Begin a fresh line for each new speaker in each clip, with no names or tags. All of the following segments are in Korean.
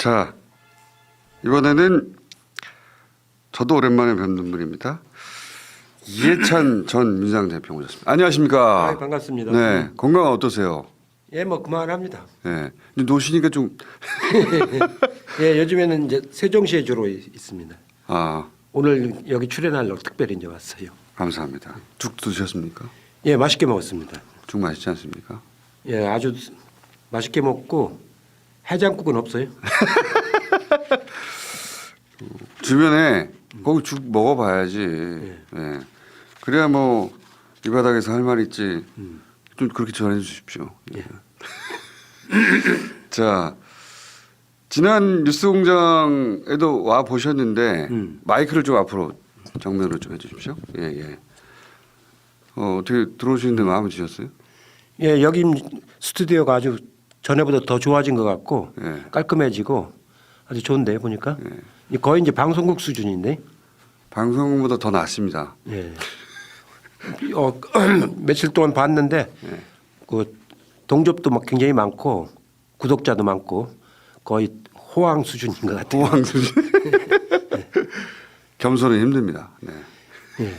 자, 이번에는 저도 오랜만에 뵙는 분입니다. 이해찬 전 민주당 대표 오셨습니다. 안녕하십니까?
네, 반갑습니다.
네, 건강 어떠세요?
예, 뭐 그만합니다.
네, 근데 노시니까 좀
예, 요즘에는 이제 세종시에 주로 있습니다.
아,
오늘 여기 출연하려고 특별히 이제 왔어요.
감사합니다. 죽 드셨습니까?
예, 맛있게 먹었습니다.
죽 맛있지 않습니까?
예, 아주 맛있게 먹고 해장국은 없어요.
주변에 거기 죽 먹어봐야지. 네. 그래야 뭐 이 바닥에서 할 말 있지. 좀 그렇게 전해 주십시오.
예.
자, 지난 뉴스공장에도 와 보셨는데 마이크를 좀 앞으로 정면으로 좀 해주십시오. 예, 예. 어떻게 들어오시는데 마음에 드셨어요?
예, 여기 스튜디오가 아주 전에보다 더 좋아진 것 같고
예.
깔끔해지고 아주 좋은데 보니까 거의 이제 방송국 수준인데.
방송보다 더 낫습니다.
예. 며칠 동안 봤는데 그 동접도 막 굉장히 많고 구독자도 많고 거의 호황 수준인 것 같아요.
호황 수준. 겸손은 힘듭니다. 네.
예.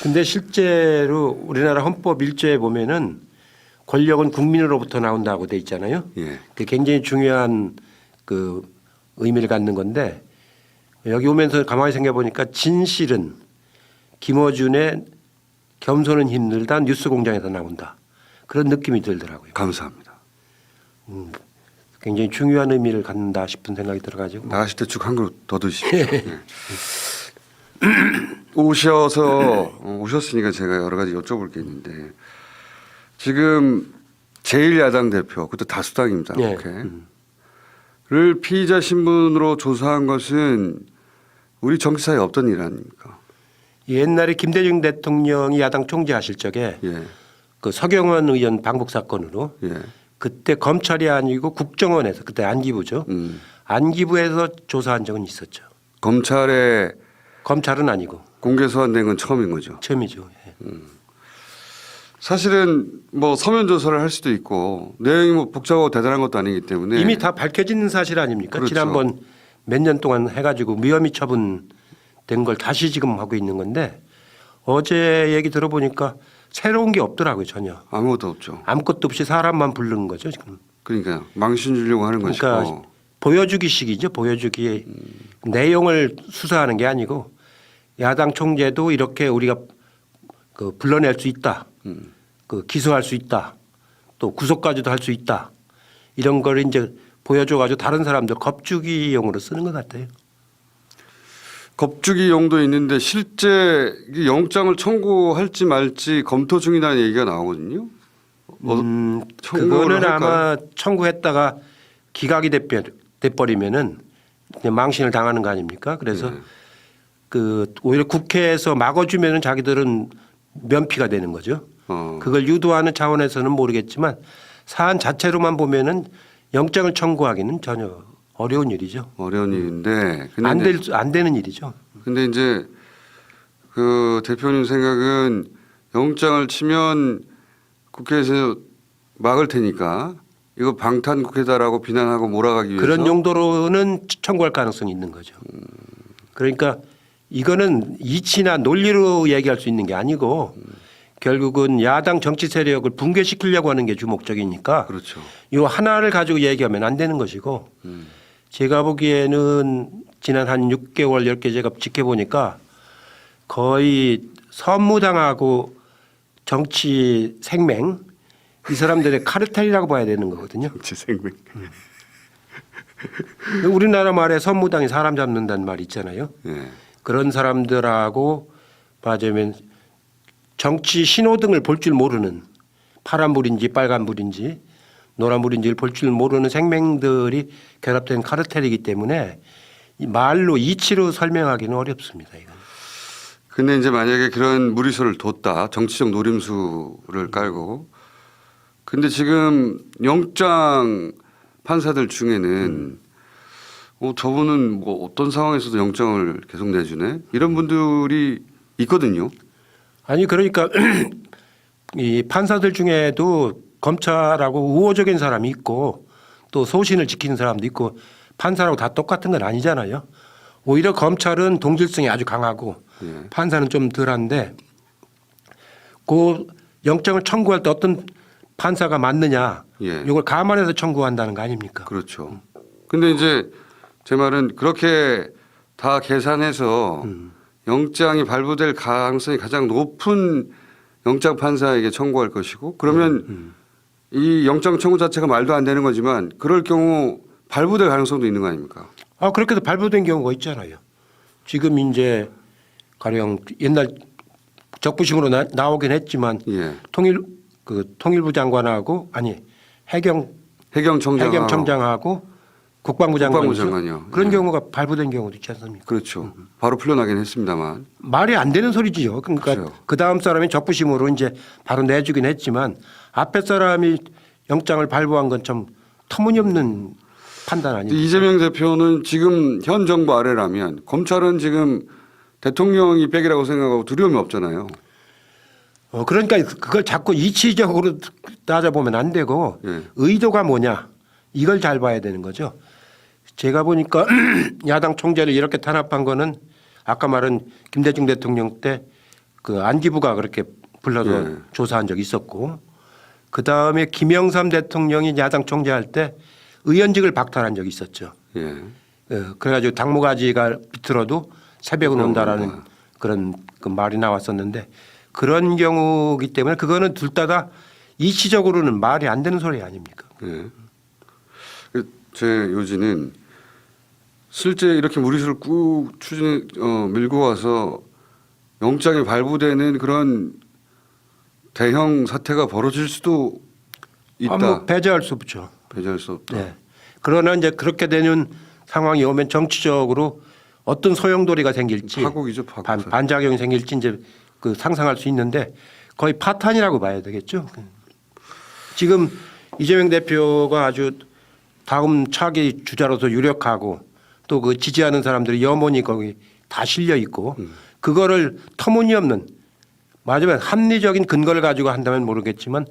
근데 실제로 우리나라 헌법 1조에 보면은 권력은 국민으로부터 나온다고 돼 있잖아요.
예.
그게 굉장히 중요한 그 의미를 갖는 건데 여기 오면서 가만히 생각해 보니까 진실은 김어준의 겸손은 힘들다 뉴스공장에서 나온다 그런 느낌이 들더라고요.
감사합니다.
굉장히 중요한 의미를 갖는다 싶은 생각이 들어가지고
나가실 때 죽 한 그릇 더 드십시오. 네. 오셨으니까 제가 여러 가지 여쭤볼 게 있는데 지금 제1야당 대표 그것도 다수당입니다.
네.
를 피의자 신분으로 조사한 것은 우리 정치사에 없던 일 아닙니까?
옛날에 김대중 대통령이 야당 총재하실 적에
예.
그 서경원 의원 방북 사건으로
예.
그때 검찰이 아니고 국정원에서 그때 안기부죠. 안기부에서 조사한 적은 있었죠.
검찰에
검찰은 아니고
공개 소환된 건 처음인 거죠.
처음이죠. 예.
사실은 뭐 서면 조사를 할 수도 있고 내용이 뭐 복잡하고 대단한 것도 아니기 때문에
이미 다 밝혀진 사실 아닙니까?
그렇죠.
지난번 몇 년 동안 해가지고 무혐의 처분된 걸 다시 지금 하고 있는 건데 어제 얘기 들어보니까 새로운 게 없더라고요 전혀.
아무것도 없죠.
아무것도 없이 사람만 부른 거죠 지금.
그러니까 망신 주려고 하는
그러니까
것이고
보여주기식이죠. 보여주기 내용을 수사하는 게 아니고 야당 총재도 이렇게 우리가 그 불러낼 수 있다. 그 기소할 수 있다. 또 구속까지도 할 수 있다. 이런 걸 이제 보여줘가지고 다른 사람들 겁주기용으로 쓰는 것 같아요.
겁주기용도 있는데 실제 이 영장을 청구할지 말지 검토 중이라는 얘기가 나오거든요.
그거는 아마 청구했다가 기각이 돼버리면은 그냥 망신을 당하는 거 아닙니까? 그래서 그 오히려 국회에서 막아주면은 자기들은 면피가 되는 거죠. 그걸 유도하는 차원에서는 모르겠지만 사안 자체로만 보면은 영장을 청구하기는 전혀 어려운 일이죠.
어려운 일인데
안 되는 일이죠.
근데 이제 그 대표님 생각은 영장을 치면 국회에서 막을 테니까 이거 방탄 국회다라고 비난하고 몰아가기 위해서
그런 용도로는 청구할 가능성이 있는 거죠. 그러니까 이거는 이치나 논리로 얘기할 수 있는 게 아니고 결국은 야당 정치 세력을 붕괴시키려고 하는 게 주목적이니까
그렇죠.
이 하나를 가지고 얘기하면 안 되는 것이고 제가 보기에는 지난 한 6개월 10개 제가 지켜보니까 거의 선무당하고 정치 생명 이 사람들의 카르텔이라고 봐야 되는 거거든요.
정치 생명.
우리나라 말에 선무당이 사람 잡는다는 말이 있잖아요.
예.
그런 사람들하고 맞으면 정치 신호등을 볼 줄 모르는 파란불인지 빨간불인지 노란불인지를 볼 줄 모르는 생명들이 결합된 카르텔이기 때문에 이 말로 이치로 설명하기는 어렵습니다. 이건.
근데 이제 만약에 그런 무리수를 뒀다 정치적 노림수를 깔고 근데 지금 영장 판사들 중에는 저분은 뭐 어떤 상황에서도 영장을 계속 내주네 이런 분들이 있거든요.
아니 그러니까 이 판사들 중에도 검찰하고 우호적인 사람이 있고 또 소신을 지키는 사람도 있고 판사라고 다 똑같은 건 아니잖아요. 오히려 검찰은 동질성이 아주 강하고
예.
판사는 좀 덜한데 그 영장을 청구할 때 어떤 판사가 맞느냐
예.
이걸 감안해서 청구한다는 거 아닙니까?
그렇죠. 근데 이제 제 말은 그렇게 다 계산해서 영장이 발부될 가능성이 가장 높은 영장 판사에게 청구할 것이고 그러면 이 영장 청구 자체가 말도 안 되는 거지만 그럴 경우 발부될 가능성도 있는 거 아닙니까?
아 그렇게 해서 발부된 경우가 있잖아요. 지금 이제 가령 옛날 적부심으로 나오긴 했지만
예.
통일부 장관하고 아니
해경청장하고
해경청장하고 국방부 장관이죠.
장관이요.
그런
예.
경우가 발부된 경우도 있지 않습니까?
그렇죠. 바로 풀려나긴 했습니다만.
말이 안 되는 소리지요. 그러니까
그렇죠.
그 다음 사람이 적부심으로 이제 바로 내주긴 했지만 앞에 사람이 영장을 발부한 건 좀 터무니없는 판단 아닙니까?
이재명 대표는 지금 현 정부 아래라면 검찰은 지금 대통령이 백이라고 생각하고 두려움이 없잖아요.
그러니까 그걸 자꾸 이치적으로 따져보면 안 되고
예.
의도가 뭐냐 이걸 잘 봐야 되는 거죠. 제가 보니까 야당 총재를 이렇게 탄압한 거는 아까 말한 김대중 대통령 때 그 안기부가 그렇게 불러서
예.
조사한 적이 있었고 그 다음에 김영삼 대통령이 야당 총재할 때 의원직을 박탈한 적이 있었죠.
예.
그래가지고 당무가지가 비틀어도 새벽은 온다라는
온다.
그런 그 말이 나왔었는데 그런 경우기 때문에 그거는 둘 다 이치적으로는 말이 안 되는 소리 아닙니까?
예. 제 요지는 실제 이렇게 무리수를 꾹 밀고 와서 영장이 발부되는 그런 대형 사태가 벌어질 수도 있다.
뭐 배제할 수 없죠.
배제할 수 없다.
네. 그러나 이제 그렇게 되는 상황이 오면 정치적으로 어떤 소용돌이가 생길지
파국이죠, 파국.
반작용이 생길지 이제 그 상상할 수 있는데 거의 파탄이라고 봐야 되겠죠. 지금 이재명 대표가 아주 다음 차기 주자로서 유력하고 또 그 지지하는 사람들이 염원이 거기 다 실려 있고 그거를 터무니없는 마지막에 합리적인 근거를 가지고 한다면 모르겠지만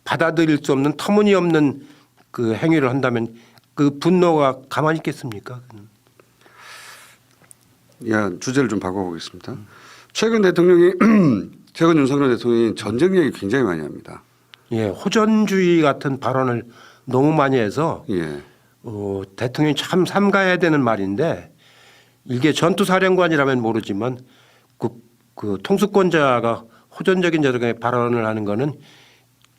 받아들일 수 없는 터무니없는 그 행위를 한다면 그 분노가 가만히 있겠습니까?
야, 주제를 좀 바꿔보겠습니다. 최근 최근 윤석열 대통령이 전쟁 얘기 굉장히 많이 합니다.
예, 호전주의 같은 발언을 너무 많이 해서
예.
대통령이 참 삼가해야 되는 말인데 이게 전투사령관이라면 모르지만 그 통수권자가 호전적인 저렇게 발언을 하는 거는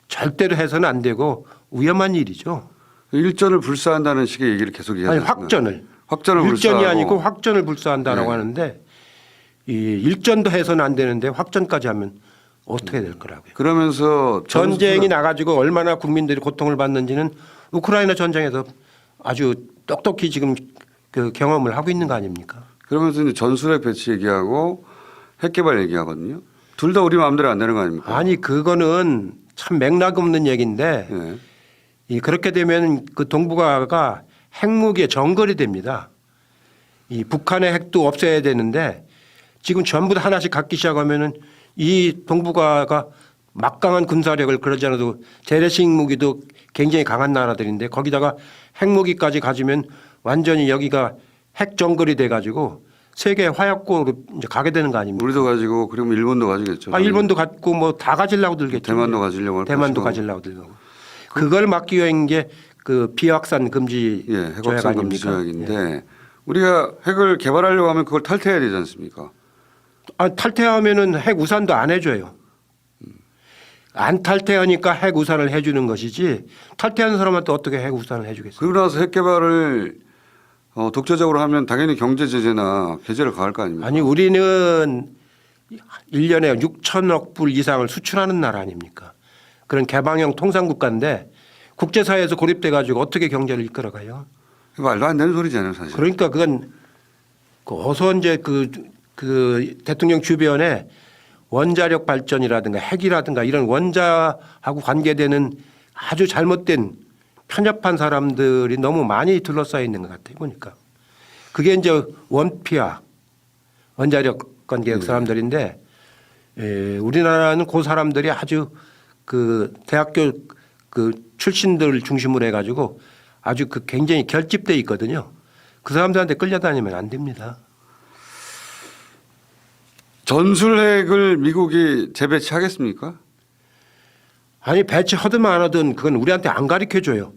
절대로 해서는 안 되고 위험한 일이죠.
일전을 불사한다는 식의 얘기를 계속
아니
이야기하는
확전을
불사하고
일전이 아니고 확전을 불사한다라고
네.
하는데 이 일전도 해서는 안 되는데 확전까지 하면 어떻게 될 거라고요.
그러면서
전쟁이 나가지고 얼마나 국민들이 고통을 받는지는 우크라이나 전쟁에서 아주 똑똑히 지금 그 경험을 하고 있는 거 아닙니까?
그러면서 이제 전술핵 배치 얘기하고 핵 개발 얘기하거든요. 둘 다 우리 마음대로 안 되는 거 아닙니까?
아니 그거는 참 맥락 없는 얘기인데
예.
이 그렇게 되면 그 동북아가 핵무기의 정글이 됩니다. 이 북한의 핵도 없애야 되는데 지금 전부 다 하나씩 갖기 시작하면은 이 동북아가 막강한 군사력을 그러지 않아도 재래식 무기도 굉장히 강한 나라들인데 거기다가 핵무기까지 가지면 완전히 여기가 핵 정글이 돼가지고 세계 화약고로 이제 가게 되는 거 아닙니까?
우리도 가지고 그러면 일본도 가지겠죠.
일본도 갖고 뭐 다 가지려고 들겠죠.
대만도 가지려고 할
대만도
것이고.
가지려고 들고. 그걸 막기 위한 게 그 비확산 금지
예,
조약
핵확산 금지
아닙니까?
조약인데
예.
우리가 핵을 개발하려고 하면 그걸 탈퇴해야 되지 않습니까?
탈퇴하면은 핵 우산도 안 해줘요. 안 탈퇴하니까 핵 우산을 해주는 것이지 탈퇴하는 사람한테 어떻게 핵 우산을 해주겠어요?
그러고 나서 핵 개발을 독자적으로 하면 당연히 경제 제재나 제재를 가할 거 아닙니까?
아니 우리는 1년에 6천억 불 이상을 수출하는 나라 아닙니까? 그런 개방형 통상국가인데 국제사회에서 고립돼 가지고 어떻게 경제를 이끌어가요?
말도 안 되는 소리잖아요, 사실.
그러니까 그건 어서 이제 그 대통령 주변에 원자력 발전이라든가 핵이라든가 이런 원자하고 관계되는 아주 잘못된 편협한 사람들이 너무 많이 둘러싸여 있는 것 같아요. 보니까 그게 이제 원피아 원자력 관계 사람들인데 우리나라는 그 사람들이 아주 그 대학교 그 출신들 중심으로 해가지고 아주 그 굉장히 결집돼 있거든요. 그 사람들한테 끌려다니면 안 됩니다.
전술핵을 미국이 재배치하겠습니까?
아니 배치하든 안 하든 그건 우리한테 안 가르쳐 줘요.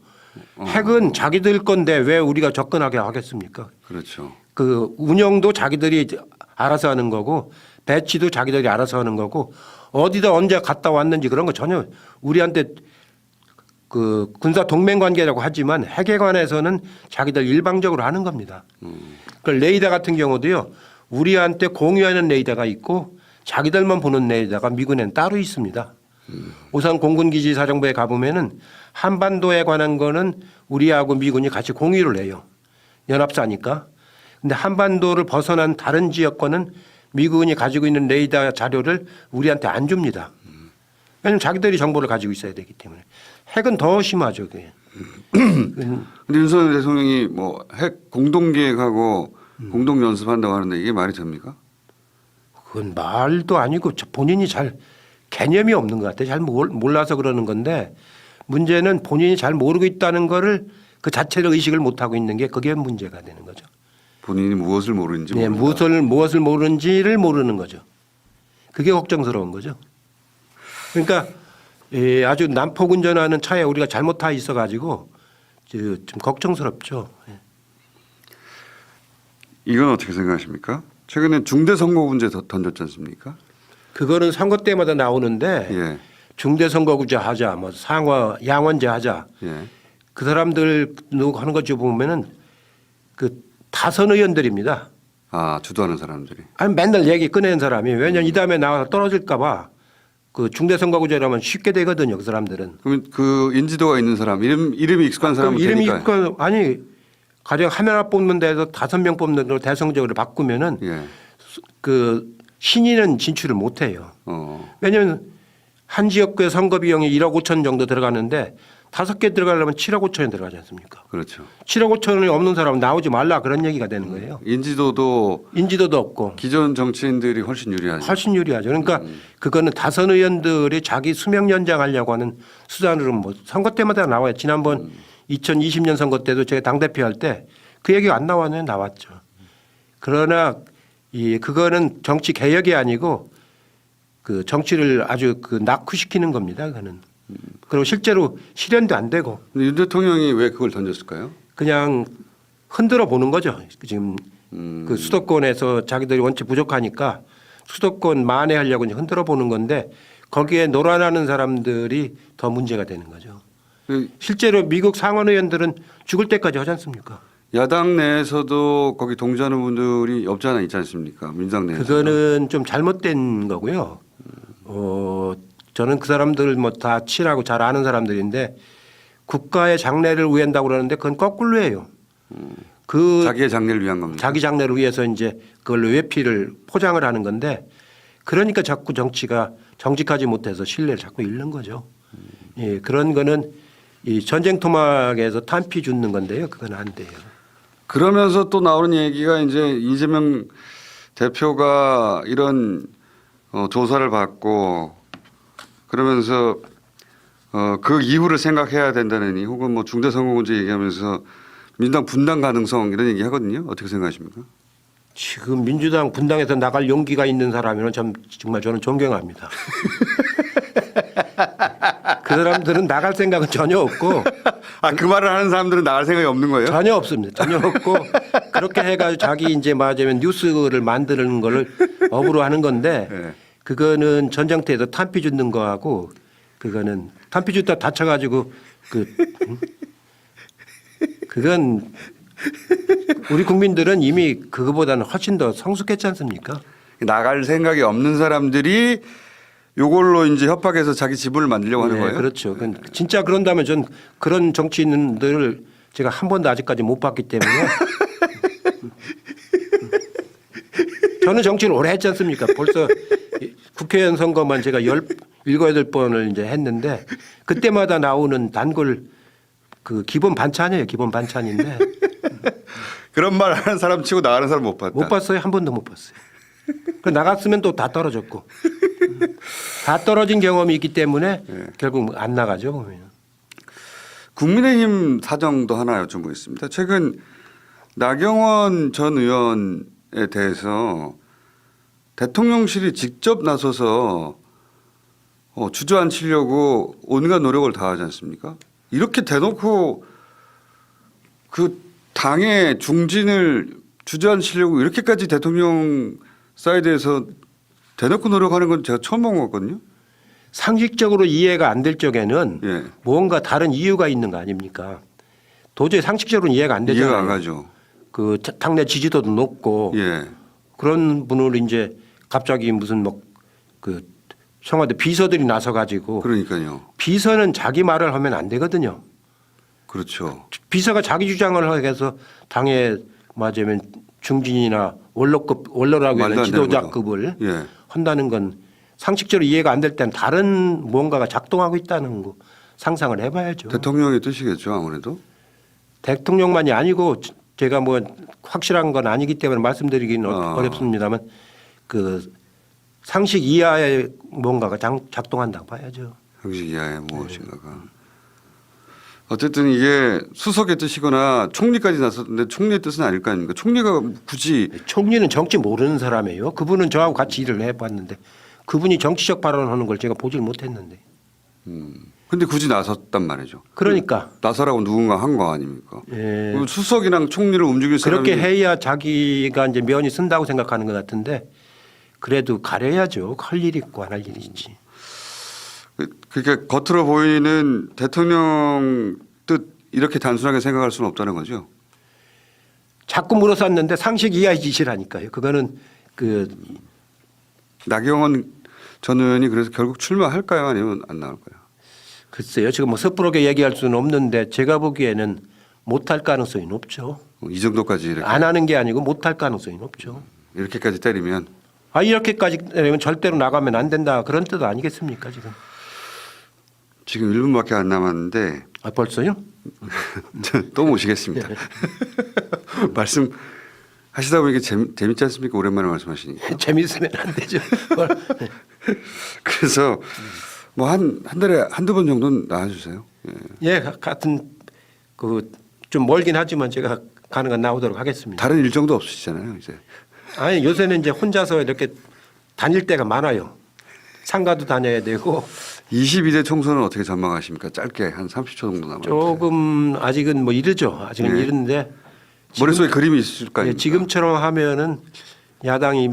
핵은 자기들 건데 왜 우리가 접근하게 하겠습니까?
그렇죠.
그 운영도 자기들이 알아서 하는 거고 배치도 자기들이 알아서 하는 거고 어디다 언제 갔다 왔는지 그런 거 전혀 우리한테 그 군사 동맹 관계라고 하지만 핵에 관해서는 자기들 일방적으로 하는 겁니다. 그 레이더 같은 경우도요. 우리한테 공유하는 레이더가 있고 자기들만 보는 레이더가 미군에는 따로 있습니다. 우선 공군기지 사령부에 가보면은 한반도에 관한 거는 우리하고 미군이 같이 공유를 해요. 연합사니까. 근데 한반도를 벗어난 다른 지역권은 미군이 가지고 있는 레이더 자료를 우리한테 안 줍니다. 왜냐하면 자기들이 정보를 가지고 있어야 되기 때문에. 핵은 더 심하죠. 그게.
근데 윤석열 대통령이 뭐 핵 공동 계획하고 공동 연습한다고 하는데 이게 말이 됩니까?
그건 말도 아니고 본인이 잘 개념이 없는 것 같아요. 잘 몰라서 그러는 건데 문제는 본인이 잘 모르고 있다는 거를 그 자체를 의식을 못하고 있는 게 그게 문제가 되는 거죠.
본인이 무엇을 모르는지
네,
모른다.
무엇을 모르는지를 모르는 거죠. 그게 걱정스러운 거죠. 그러니까 아주 난폭 운전하는 차에 우리가 잘못 타 있어가지고 좀 걱정스럽죠.
이건 어떻게 생각하십니까? 최근에 중대 선거구제 던졌지 않습니까?
그거는 선거 때마다 나오는데
예.
중대선거구제 하자, 뭐 상화 양원제 하자.
예.
그 사람들 누구 하는 거 보면은 그 다선 의원들입니다.
아, 주도하는 사람들이.
아니 맨날 얘기 꺼내는 사람이 왜냐면 이 다음에 나와서 떨어질까봐 그 중대선거구제라면 쉽게 되거든요. 그 사람들은.
그러면 그 인지도가 있는 사람, 이름이 익숙한 사람은
이름이
되니까요.
있고 아니 가령 하나 뽑는 데서 5명 뽑는 걸로 대성적으로 바꾸면은
예.
그 신인은 진출을 못 해요. 왜냐하면 한 지역구의 선거 비용이 1억 5천 정도 들어가는데 5개 들어가려면 7억 5천이 들어가지 않습니까?
그렇죠.
7억 5천이 없는 사람은 나오지 말라 그런 얘기가 되는 거예요.
인지도도
없고
기존 정치인들이 훨씬 유리하죠.
훨씬 유리하죠. 그러니까 그거는 다선 의원들이 자기 수명 연장하려고 하는 수단으로 뭐 선거 때마다 나와요. 지난번 2020년 선거 때도 제가 당대표 할 때 그 얘기가 안 나왔는데 나왔죠. 그러나 그거는 정치 개혁이 아니고 그 정치를 아주 그 낙후시키는 겁니다. 그거는. 그리고 실제로 실현도 안 되고
근데 윤 대통령이 왜 그걸 던졌을까요?
그냥 흔들어 보는 거죠. 지금 그 수도권에서 자기들이 원체 부족하니까 수도권 만회하려고 이제 흔들어 보는 건데 거기에 놀아나는 사람들이 더 문제가 되는 거죠. 실제로 미국 상원 의원들은 죽을 때까지 하지 않습니까?
야당 내에서도 거기 동조하는 분들이 없지 않아 있지 않습니까? 민주당 내에서.
그거는 좀 잘못된 거고요. 저는 그 사람들 뭐 다 친하고 잘 아는 사람들인데 국가의 장래를 위한다고 그러는데 그건 거꾸로예요. 그
자기의 장래를 위한 겁니다.
자기 장래를 위해서 이제 그걸로 외피를 포장을 하는 건데 그러니까 자꾸 정치가 정직하지 못해서 신뢰를 자꾸 잃는 거죠. 예, 그런 거는 이 전쟁 토막에서 탄피 줍는 건데요. 그건 안 돼요.
그러면서 또 나오는 얘기가 이제 이재명 대표가 이런 조사를 받고 그러면서 그 이후를 생각해야 된다느니 혹은 뭐 중대선거구제 얘기하면서 민주당 분당 가능성 이런 얘기 하거든요. 어떻게 생각하십니까?
지금 민주당 분당에서 나갈 용기가 있는 사람이면 정말 저는 존경합니다. 그 사람들은 나갈 생각은 전혀 없고
그 말을 하는 사람들은 나갈 생각이 없는 거예요?
전혀 없습니다. 전혀 없고 그렇게 해가지고 자기 이제 말하자면 뉴스를 만드는 거를 업으로 하는 건데
네.
그거는 전쟁터에서 탄피 줍는 거하고 그거는 탄피 줬다 다쳐가지고 그건 우리 국민들은 이미 그거보다는 훨씬 더 성숙했지 않습니까?
나갈 생각이 없는 사람들이 요걸로 이제 협박해서 자기 지분을 만들려고 하는
네,
거예요?
그렇죠. 진짜 그런다면 전 그런 정치인들을 제가 한 번도 아직까지 못 봤기 때문에 저는 정치를 오래 했지 않습니까? 벌써 국회의원 선거만 제가 17, 8번을 이제 했는데 그때마다 나오는 단골 그 기본 반찬이에요. 기본 반찬인데
그런 말 하는 사람 치고 나가는 사람 못 봤다.
못 봤어요. 한 번도 못 봤어요. 나갔으면 또 다 떨어졌고 다 떨어진 경험이 있기 때문에 결국 안 나가죠 보면.
국민의힘 사정도 하나 여쭤보겠습니다. 최근 나경원 전 의원에 대해서 대통령실이 직접 나서서 주저앉히려고 온갖 노력을 다하지 않습니까? 이렇게 대놓고 그 당의 중진을 주저앉히려고 이렇게까지 대통령 사이드에서 대놓고 노력하는 건 제가 처음 본 것 같거든요.
상식적으로 이해가 안 될 적에는
예.
뭔가 다른 이유가 있는 거 아닙니까? 도저히 상식적으로는 이해가 안 되잖아요.
이해가 안 가죠.
그 당내 지지도도 높고
예.
그런 분을 이제 갑자기 무슨 뭐 그 청와대 비서들이 나서 가지고
그러니까요.
비서는 자기 말을 하면 안 되거든요.
그렇죠.
비서가 자기 주장을 하게 해서 당에 맞으면 중진이나 원로라고
말도
하는
안 되는
지도자급을
예.
한다는 건 상식적으로 이해가 안 될 때는 다른 뭔가가 작동하고 있다는 거 상상을 해봐야죠.
대통령의 뜻이겠죠, 아무래도.
대통령만이 아니고 제가 뭐 확실한 건 아니기 때문에 말씀드리기는
아.
어렵습니다만 그 상식 이하의 뭔가가 작동한다고 봐야죠.
형식 이하의 무엇인가가. 어쨌든 이게 수석의 뜻이거나 총리까지 나섰는데 총리의 뜻은 아닐 거 아닙니까? 총리가 굳이
총리는 정치 모르는 사람이에요. 그분은 저하고 같이 일을 해봤는데 그분이 정치적 발언하는 걸 제가 보질 못했는데.
근데 굳이 나섰단 말이죠.
그러니까
나서라고 누군가 한 거 아닙니까?
예.
그럼 수석이랑 총리를 움직일 사람이
그렇게 해야 자기가 이제 면이 쓴다고 생각하는 것 같은데 그래도 가려야죠. 할 일이 있고 안 할 일이 있지.
그러니까 겉으로 보이는 대통령 뜻 이렇게 단순하게 생각할 수는 없다는 거죠.
자꾸 물어쌌는데 상식 이하의 짓이라니까요. 그거는 그
나경원 전 의원이 그래서 결국 출마할까요? 아니면 안 나올까요?
글쎄요. 지금 뭐 섣부르게 얘기할 수는 없는데 제가 보기에는 못할 가능성이 높죠.
이 정도까지 이렇게
안 하는 게 아니고 못할 가능성이 높죠.
이렇게까지 때리면
이렇게까지 되면 절대로 나가면 안 된다 그런 뜻 아니겠습니까 지금?
지금 1분밖에 안 남았는데
벌써요?
또 모시겠습니다. 말씀 하시다 보니까 재밌지 않습니까? 오랜만에 말씀하시니까.
재밌으면 안 되죠.
그래서 뭐 한 달에 한두 번 정도는 나와주세요.
예, 같은 그 좀 멀긴 하지만 제가 가는 건 나오도록 하겠습니다.
다른 일정도 없으시잖아요, 이제.
아니 요새는 이제 혼자서 이렇게 다닐 때가 많아요. 상가도 다녀야 되고
22대 총선은 어떻게 전망하십니까? 짧게 한 30초 정도 남았는데.
조금 아직은 뭐 이르죠. 아직은
네.
이른데
머릿속에 그림이 있을 거 아닙니까?
지금처럼 하면은 야당이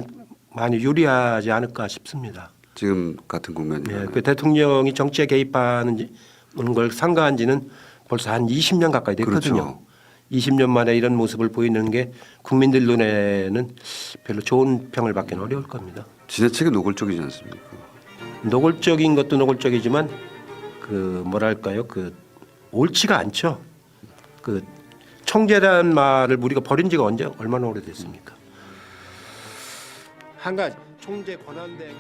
많이 유리하지 않을까 싶습니다.
지금 같은 국면이면.
예, 그 대통령이 정치에 개입하는 걸 상가한 지는 벌써 한 20년 가까이 됐거든요.
그렇죠.
20년 만에 이런 모습을 보이는 게 국민들 눈에는 별로 좋은 평을 받기는 어려울 겁니다.
지나치게 노골적이지 않습니까?
노골적인 것도 노골적이지만 그 뭐랄까요, 그 옳지가 않죠. 그 총재란 말을 우리가 버린 지가 얼마나 오래됐습니까? 한 가지 총재 권한대행